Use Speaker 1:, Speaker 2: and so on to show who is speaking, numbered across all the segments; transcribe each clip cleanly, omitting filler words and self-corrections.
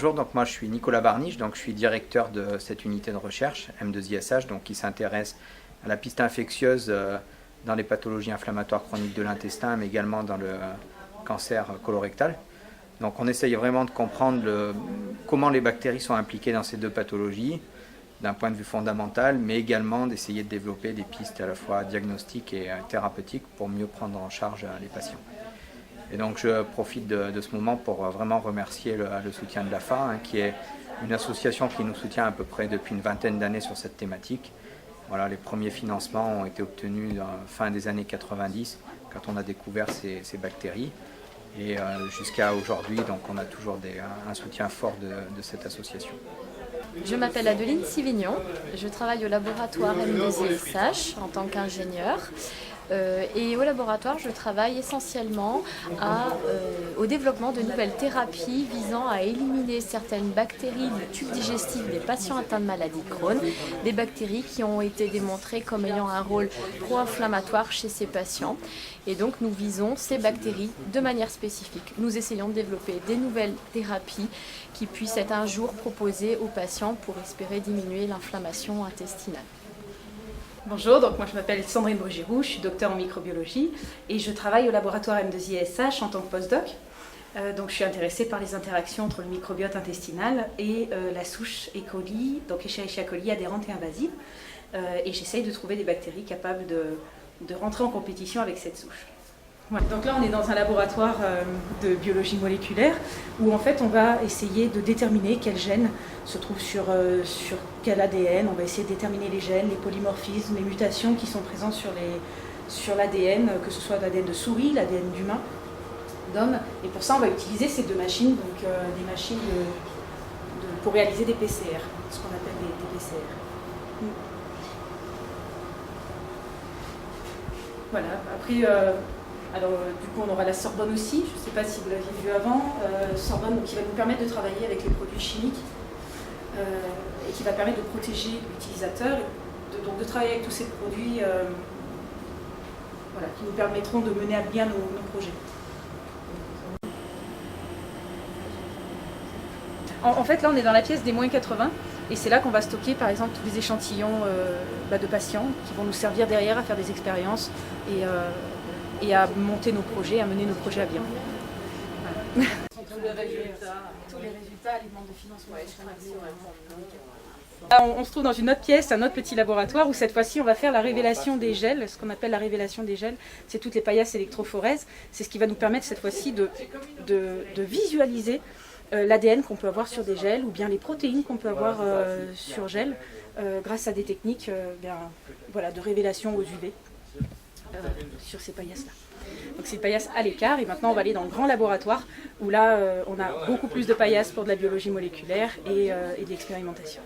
Speaker 1: bonjour, donc moi je suis Nicolas Barniche, donc je suis directeur de cette unité de recherche M2ISH, donc qui s'intéresse à la piste infectieuse dans les pathologies inflammatoires chroniques de l'intestin, mais également dans le cancer colorectal. Donc on essaye vraiment de comprendre comment les bactéries sont impliquées dans ces deux pathologies, d'un point de vue fondamental, mais également d'essayer de développer des pistes à la fois diagnostiques et thérapeutiques pour mieux prendre en charge les patients. Et donc je profite de ce moment pour vraiment remercier le soutien de l'AFA, qui est une association qui nous soutient à peu près depuis une vingtaine d'années sur cette thématique. Voilà, les premiers financements ont été obtenus fin des années 90, quand on a découvert ces bactéries. Et jusqu'à aujourd'hui, donc on a toujours un soutien fort de cette association.
Speaker 2: Je m'appelle Adeline Sivignon, je travaille au laboratoire M2ISH en tant qu'ingénieure. Et au laboratoire, je travaille essentiellement au développement de nouvelles thérapies visant à éliminer certaines bactéries du tube digestif des patients atteints de maladie de Crohn, des bactéries qui ont été démontrées comme ayant un rôle pro-inflammatoire chez ces patients. Et donc nous visons ces bactéries de manière spécifique. Nous essayons de développer des nouvelles thérapies qui puissent être un jour proposées aux patients pour espérer diminuer l'inflammation intestinale.
Speaker 3: Bonjour, donc moi je m'appelle Sandrine Brugiroux, je suis docteur en microbiologie et je travaille au laboratoire M2ISH en tant que postdoc. Donc je suis intéressée par les interactions entre le microbiote intestinal et la souche E. coli, donc Escherichia coli adhérente et invasive. Et j'essaye de trouver des bactéries capables de rentrer en compétition avec cette souche. Voilà. Donc là on est dans un laboratoire de biologie moléculaire où en fait on va essayer de déterminer quels gènes se trouvent sur quel ADN. On va essayer de déterminer les gènes, les polymorphismes, les mutations qui sont présentes sur l'ADN, que ce soit l'ADN de souris, l'ADN d'humain, d'homme. Et pour ça on va utiliser ces deux machines, donc des machines pour réaliser des PCR, ce qu'on appelle des PCR. Voilà, après... Alors, du coup, on aura la Sorbonne aussi, je ne sais pas si vous l'aviez vu avant, Sorbonne qui va nous permettre de travailler avec les produits chimiques et qui va permettre de protéger l'utilisateur, donc de travailler avec tous ces produits qui nous permettront de mener à bien nos projets. En fait, là, on est dans la pièce des -80 et c'est là qu'on va stocker, par exemple, tous les échantillons de patients qui vont nous servir derrière à faire des expériences et à monter nos projets, à mener nos projets à bien. Voilà. Tous les résultats, les demandes de financement. On se trouve dans une autre pièce, un autre petit laboratoire où cette fois-ci on va faire la révélation des gels, ce qu'on appelle la révélation des gels, c'est toutes les paillasses électrophorèses. C'est ce qui va nous permettre cette fois-ci de visualiser l'ADN qu'on peut avoir sur des gels ou bien les protéines qu'on peut avoir sur gel grâce à des techniques de révélation aux UV. Sur ces paillasses-là. Donc c'est une paillasse à l'écart et maintenant on va aller dans le grand laboratoire où là on a beaucoup plus de paillasses pour de la biologie moléculaire et de l'expérimentation.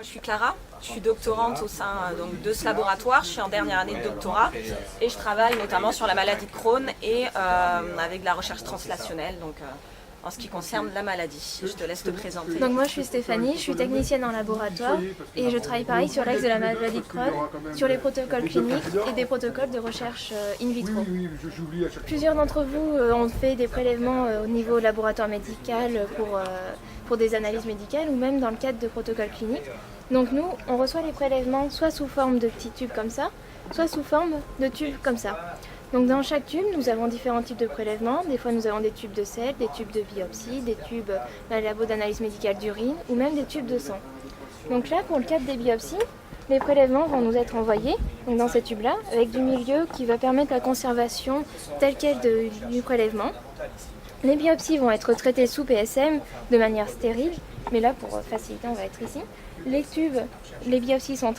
Speaker 4: Je suis Clara, je suis doctorante au sein de ce laboratoire, je suis en dernière année de doctorat et je travaille notamment sur la maladie de Crohn et avec de la recherche translationnelle, donc en ce qui concerne la maladie. Je te laisse te présenter.
Speaker 5: Donc moi je suis Stéphanie, je suis technicienne en laboratoire et je travaille pareil sur l'axe de la maladie de Crohn, sur les protocoles cliniques et des protocoles de recherche in vitro. Plusieurs d'entre vous ont fait des prélèvements au niveau laboratoire médical pour des analyses médicales ou même dans le cadre de protocoles cliniques. Donc nous, on reçoit les prélèvements soit sous forme de petits tubes comme ça, soit sous forme de tubes comme ça. Donc dans chaque tube, nous avons différents types de prélèvements. Des fois, nous avons des tubes de sel, des tubes de biopsie, des tubes d'un labo d'analyse médicale d'urine ou même des tubes de sang. Donc là, pour le cadre des biopsies, les prélèvements vont nous être envoyés donc dans ces tubes-là avec du milieu qui va permettre la conservation telle quelle du prélèvement. Les biopsies vont être traitées sous PSM de manière stérile, mais là, pour faciliter, on va être ici. Les biopsies sont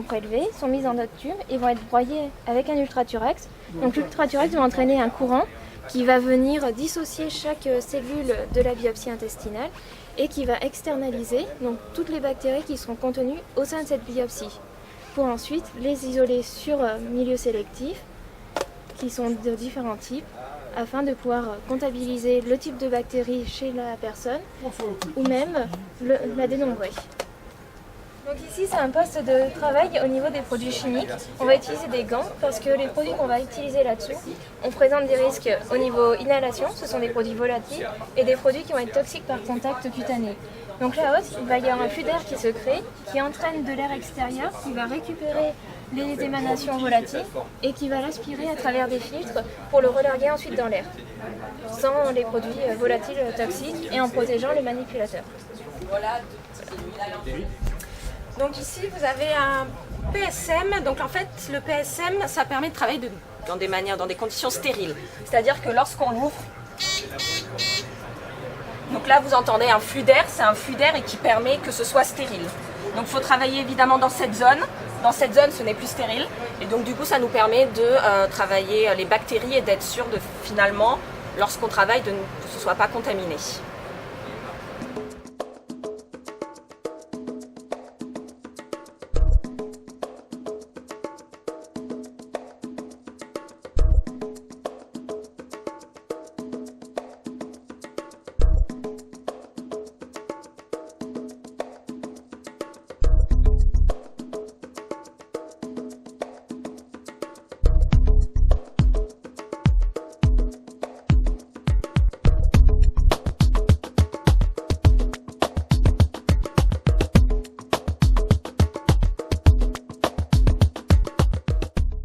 Speaker 5: prélevées, sont mises dans notre tube et vont être broyées avec un ultraturax. Donc l'ultraturax va entraîner un courant qui va venir dissocier chaque cellule de la biopsie intestinale et qui va externaliser donc, toutes les bactéries qui seront contenues au sein de cette biopsie pour ensuite les isoler sur milieu sélectif qui sont de différents types afin de pouvoir comptabiliser le type de bactéries chez la personne ou même la dénombrer. Donc ici c'est un poste de travail au niveau des produits chimiques. On va utiliser des gants parce que les produits qu'on va utiliser là-dessous, on présente des risques au niveau inhalation, ce sont des produits volatiles, et des produits qui vont être toxiques par contact cutané. Donc là-haut, il va y avoir un flux d'air qui se crée, qui entraîne de l'air extérieur, qui va récupérer les émanations volatiles et qui va l'aspirer à travers des filtres pour le relarguer ensuite dans l'air, sans les produits volatiles toxiques et en protégeant les manipulateurs.
Speaker 4: Donc ici vous avez un PSM, donc en fait le PSM ça permet de travailler dans des conditions stériles. C'est-à-dire que lorsqu'on l'ouvre, donc là vous entendez un flux d'air, c'est un flux d'air et qui permet que ce soit stérile. Donc il faut travailler évidemment dans cette zone. Dans cette zone ce n'est plus stérile et donc du coup ça nous permet de travailler les bactéries et d'être sûr de finalement lorsqu'on travaille que ce ne soit pas contaminé.